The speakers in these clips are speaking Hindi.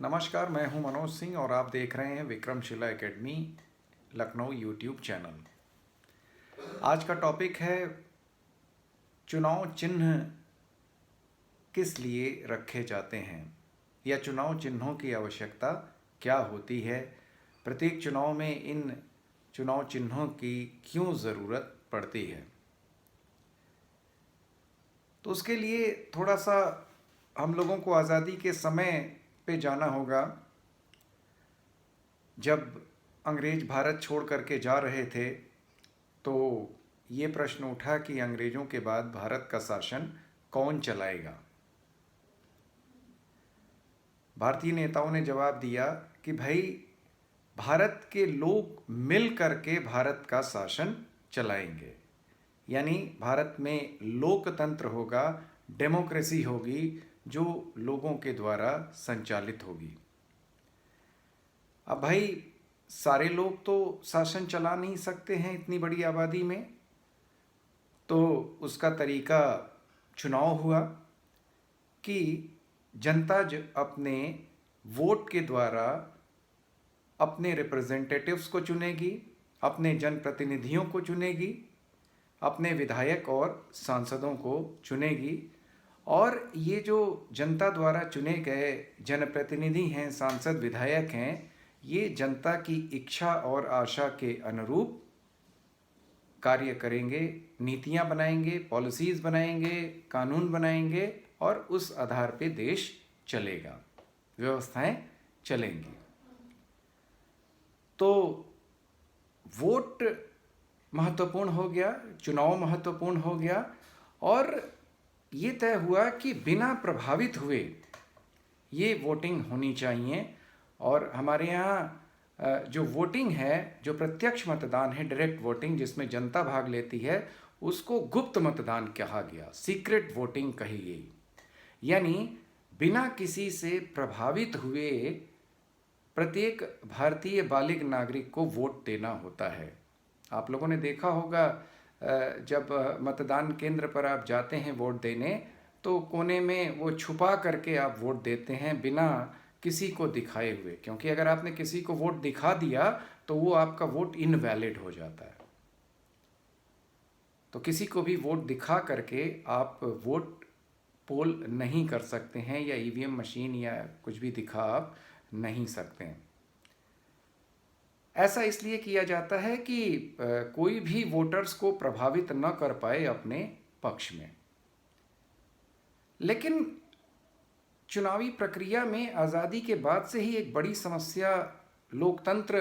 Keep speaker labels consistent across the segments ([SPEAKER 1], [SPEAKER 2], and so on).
[SPEAKER 1] नमस्कार, मैं हूं मनोज सिंह और आप देख रहे हैं Vikramshila academy Lucknow YouTube channel. आज का टॉपिक है चुनाव चिन्ह किस लिए रखे जाते हैं या चुनाव चिन्हों की आवश्यकता क्या होती है। प्रत्येक चुनाव में इन चुनाव चिन्हों की क्यों ज़रूरत पड़ती है। तो उसके लिए थोड़ा सा हम लोगों को आज़ादी के समय पे जाना होगा। जब अंग्रेज भारत छोड़ करके जा रहे थे तो ये प्रश्न उठा कि अंग्रेज़ों के बाद भारत का शासन कौन चलाएगा। भारतीय नेताओं ने जवाब दिया कि भाई भारत के लोग मिल करके भारत का शासन चलाएंगे, यानी भारत में लोकतंत्र होगा, डेमोक्रेसी होगी जो लोगों के द्वारा संचालित होगी। अब भाई सारे लोग तो शासन चला नहीं सकते हैं इतनी बड़ी आबादी में, तो उसका तरीका चुनाव हुआ कि जनता अपने वोट के द्वारा अपने रिप्रेजेंटेटिव्स को चुनेगी, अपने जनप्रतिनिधियों को चुनेगी, अपने विधायक और सांसदों को चुनेगी। और ये जो जनता द्वारा चुने गए जनप्रतिनिधि हैं, सांसद, विधायक हैं, ये जनता की इच्छा और आशा के अनुरूप कार्य करेंगे, नीतियां बनाएंगे, पॉलिसीज़ बनाएंगे, कानून बनाएंगे और उस आधार पे देश चलेगा, व्यवस्थाएं चलेंगी। तो वोट महत्वपूर्ण हो गया, चुनाव महत्वपूर्ण हो गया और ये तय हुआ कि बिना प्रभावित हुए ये वोटिंग होनी चाहिए। और हमारे यहाँ जो वोटिंग है, जो प्रत्यक्ष मतदान है, डायरेक्ट वोटिंग जिसमें जनता भाग लेती है, उसको गुप्त मतदान कहा गया, सीक्रेट वोटिंग कही गई। यानी बिना किसी से प्रभावित हुए प्रत्येक भारतीय बालिग नागरिक को वोट देना होता है। आप लोगों ने देखा होगा जब मतदान केंद्र पर आप जाते हैं वोट देने, तो कोने में वो छुपा करके आप वोट देते हैं बिना किसी को दिखाए हुए, क्योंकि अगर आपने किसी को वोट दिखा दिया तो वो आपका वोट इनवैलिड हो जाता है। तो किसी को भी वोट दिखा करके आप वोट पोल नहीं कर सकते हैं या ईवीएम मशीन या कुछ भी दिखा आप नहीं सकते हैं। ऐसा इसलिए किया जाता है कि कोई भी वोटर्स को प्रभावित न कर पाए अपने पक्ष में। लेकिन चुनावी प्रक्रिया में आज़ादी के बाद से ही एक बड़ी समस्या लोकतंत्र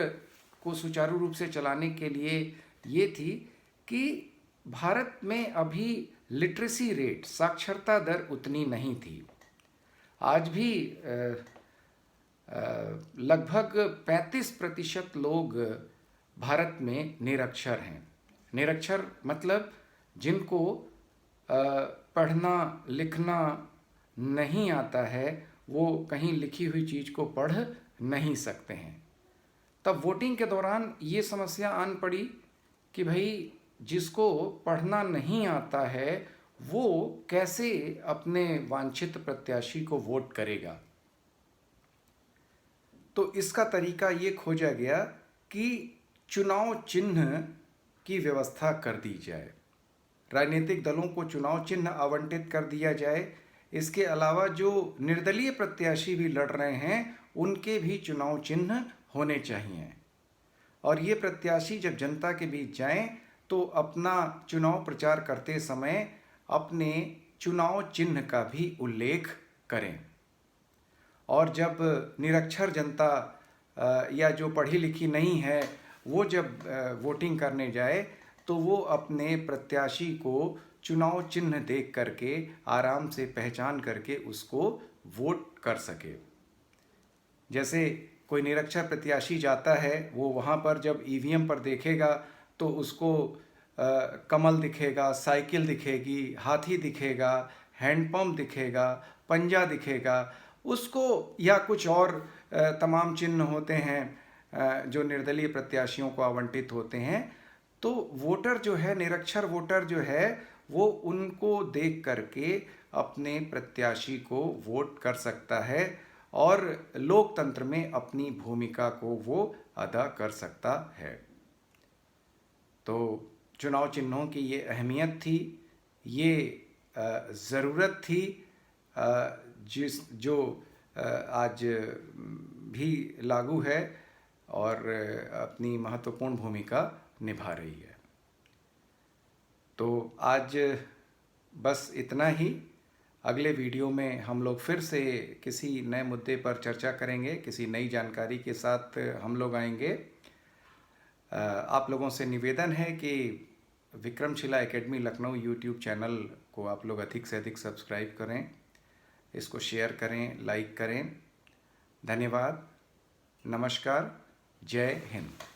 [SPEAKER 1] को सुचारू रूप से चलाने के लिए ये थी कि भारत में अभी लिटरेसी रेट, साक्षरता दर उतनी नहीं थी। आज भी लगभग 35% लोग भारत में निरक्षर हैं। निरक्षर मतलब जिनको पढ़ना लिखना नहीं आता है, वो कहीं लिखी हुई चीज़ को पढ़ नहीं सकते हैं। तब वोटिंग के दौरान ये समस्या आन पड़ी कि भाई जिसको पढ़ना नहीं आता है वो कैसे अपने वांछित प्रत्याशी को वोट करेगा। तो इसका तरीका ये खोजा गया कि चुनाव चिन्ह की व्यवस्था कर दी जाए, राजनीतिक दलों को चुनाव चिन्ह आवंटित कर दिया जाए। इसके अलावा जो निर्दलीय प्रत्याशी भी लड़ रहे हैं उनके भी चुनाव चिन्ह होने चाहिए। और ये प्रत्याशी जब जनता के बीच जाएं तो अपना चुनाव प्रचार करते समय अपने चुनाव चिन्ह का भी उल्लेख करें। और जब निरक्षर जनता या जो पढ़ी लिखी नहीं है वो जब वोटिंग करने जाए तो वो अपने प्रत्याशी को चुनाव चिन्ह देख करके आराम से पहचान करके उसको वोट कर सके। जैसे कोई निरक्षर प्रत्याशी जाता है, वो वहाँ पर जब ईवीएम पर देखेगा तो उसको कमल दिखेगा, साइकिल दिखेगी, हाथी दिखेगा, हैंडपम्प दिखेगा, पंजा दिखेगा उसको, या कुछ और तमाम चिन्ह होते हैं जो निर्दलीय प्रत्याशियों को आवंटित होते हैं। तो वोटर जो है, निरक्षर वोटर जो है, वो उनको देख करके अपने प्रत्याशी को वोट कर सकता है और लोकतंत्र में अपनी भूमिका को वो अदा कर सकता है। तो चुनाव चिन्हों की ये अहमियत थी, ये ज़रूरत थी, जो आज भी लागू है और अपनी महत्वपूर्ण भूमिका निभा रही है। तो आज बस इतना ही। अगले वीडियो में हम लोग फिर से किसी नए मुद्दे पर चर्चा करेंगे, किसी नई जानकारी के साथ हम लोग आएंगे। आप लोगों से निवेदन है कि Vikramshila academy Lucknow YouTube channel को आप लोग अधिक से अधिक सब्सक्राइब करें, इसको शेयर करें, लाइक करें। धन्यवाद, नमस्कार, जय हिंद।